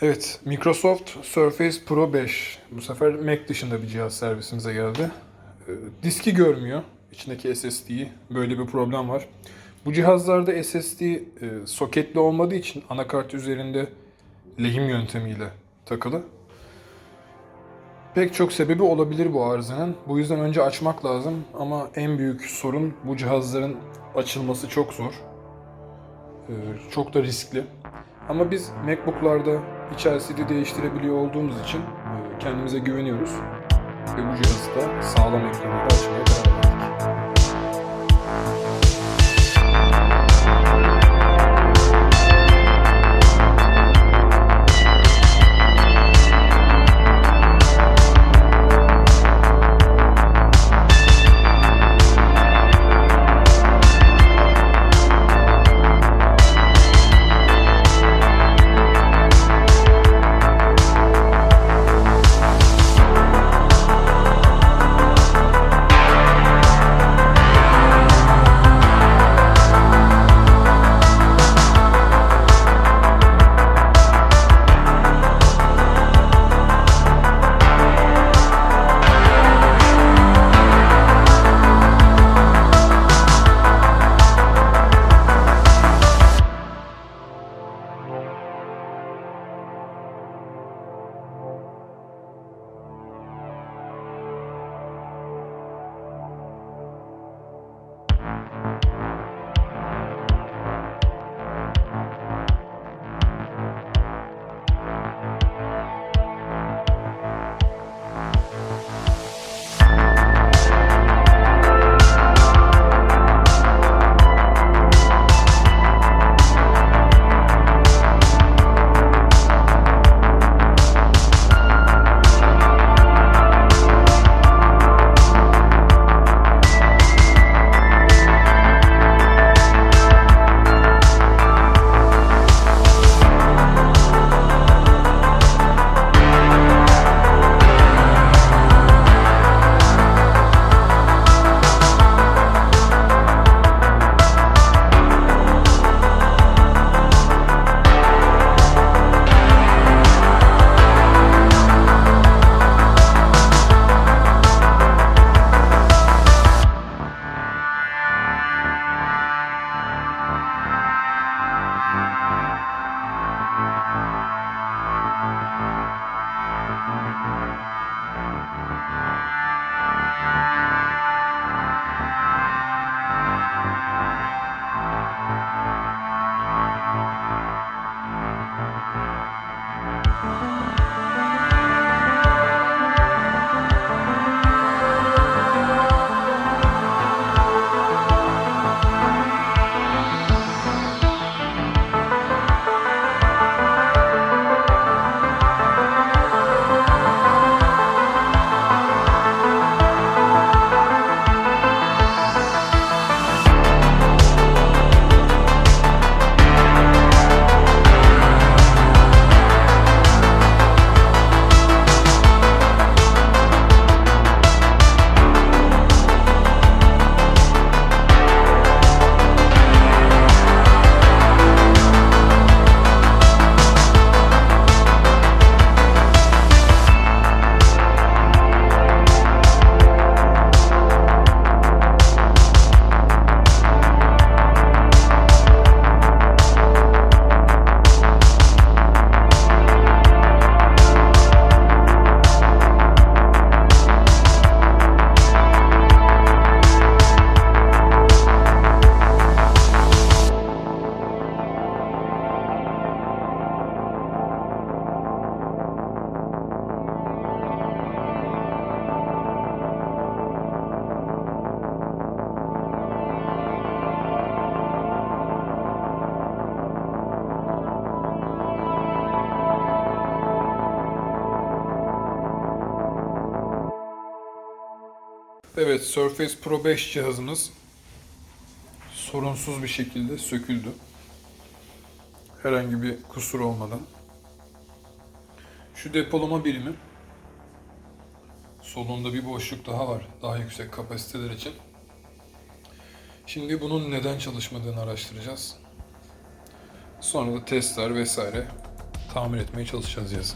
Evet, Microsoft Surface Pro 5. Bu sefer Mac dışında bir cihaz servisimize geldi. Diski görmüyor, içindeki SSD'yi. Böyle bir problem var. Bu cihazlarda SSD soketli olmadığı için anakart üzerinde lehim yöntemiyle takılı. Pek çok sebebi olabilir bu arızanın. Bu yüzden önce açmak lazım ama en büyük sorun bu cihazların açılması çok zor. Çok da riskli. Ama biz MacBook'larda iç LCD değiştirebiliyor olduğumuz için kendimize güveniyoruz. Ve bu cihazı da sağlam ekranıyla açmaya karar verdik. Evet, Surface Pro 5 cihazımız sorunsuz bir şekilde söküldü. Herhangi bir kusur olmadan. Şu depolama birimi. Solunda bir boşluk daha var, daha yüksek kapasiteler için. Şimdi bunun neden çalışmadığını araştıracağız. Sonra da testler vesaire tamir etmeye çalışacağız cihazı.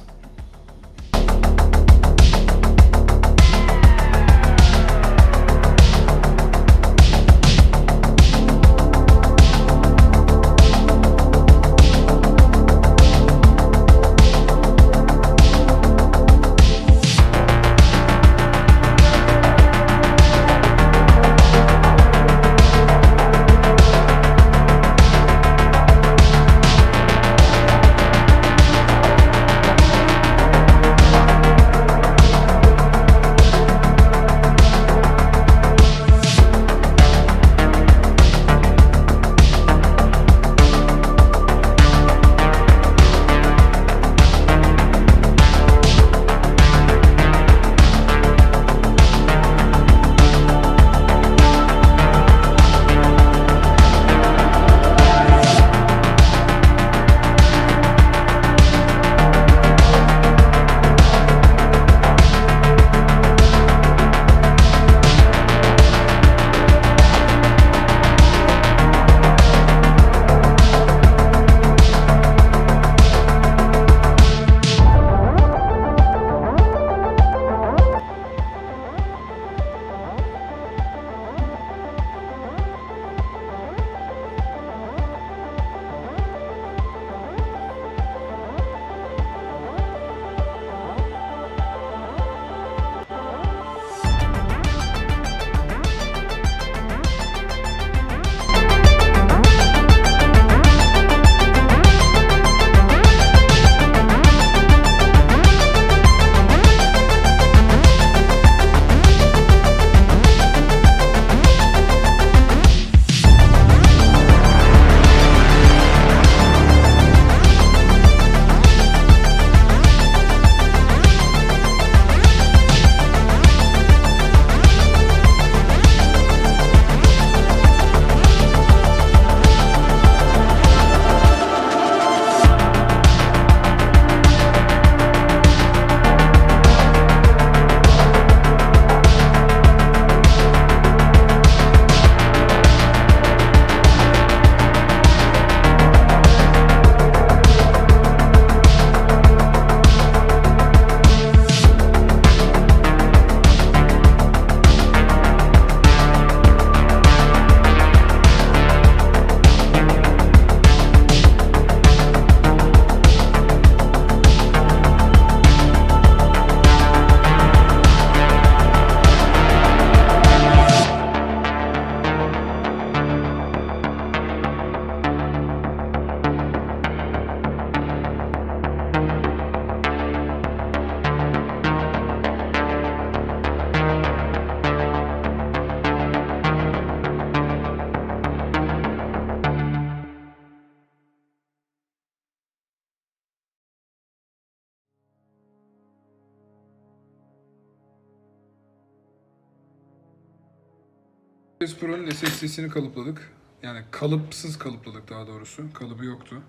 Pro'nun SSD'sini kalıpladık. Yani kalıpsız kalıpladık daha doğrusu. Kalıbı yoktu.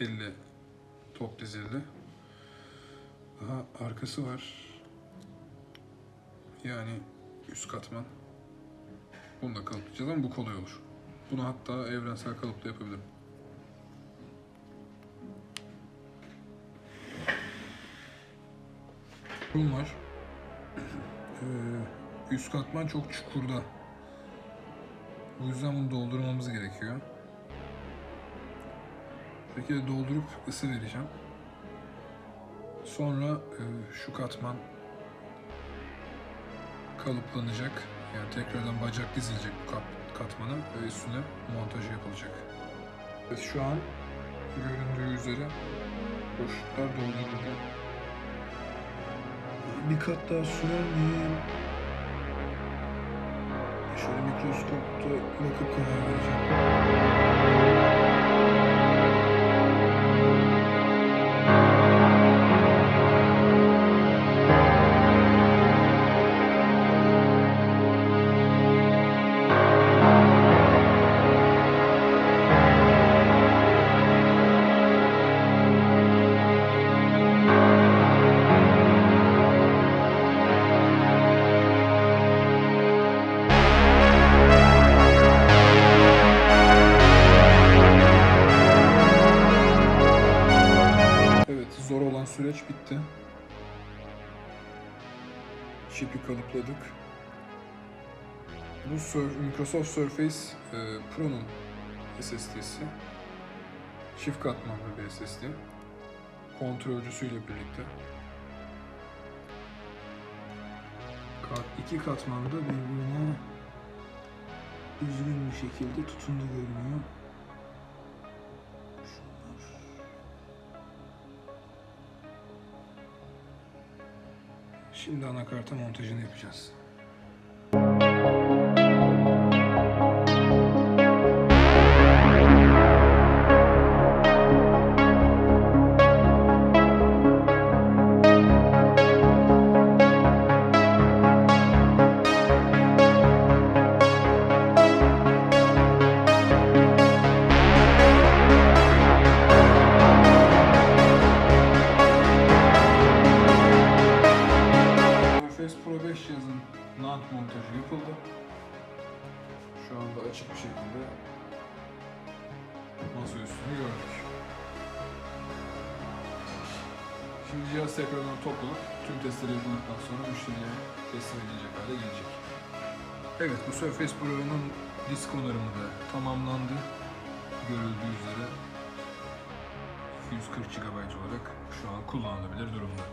Elle top dizildi. Daha arkası var. Yani üst katman. Bunu da kalıplayacağız ama bu kolay olur. Bunu hatta evrensel kalıpla yapabilirim. Bunun var. Üst katman çok çukurda. Bu yüzden bunu doldurmamız gerekiyor. Bu şekilde doldurup ısı vereceğim. Sonra şu katman kalıplanacak. Yani tekrardan bacak dizilecek bu katmana ve üstüne montajı yapılacak. Evet, şu an göründüğü üzere boşluklar dolduruldu. Bir kat daha sürer miyim? Şöyle mikroskopta bakıp karar vereceğim. süreç bitti. Çipi kalıpladık. Bu Microsoft Surface Pro'nun SSD'si. Çift katmanlı bir SSD. Kontrolcüsüyle birlikte. İki katmanda birbirine düzgün bir şekilde tutumlu görünüyor. Şunlar. Şimdi anakarta montajını yapacağız. Pro 5 cihazın NAND montajı yapıldı. Şu anda açık bir şekilde masaüstünü gördük. Şimdi cihaz tekrardan toplanıp tüm testleri yapıldıktan sonra müşteriye teslim edilecek hale gelecek. Evet, bu Surface Pro'nun disk onarımı da tamamlandı. Görüldüğü üzere 240 GB olarak şu an kullanılabilir durumda.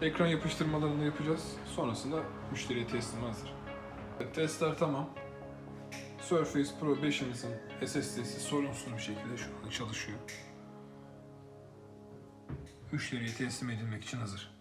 Ekran yapıştırmalarını yapacağız. Sonrasında müşteriye teslim hazır. Testler tamam. Surface Pro 5'imizin SSD'si sorunsuz bir şekilde şu an çalışıyor. Müşteriye teslim edilmek için hazır.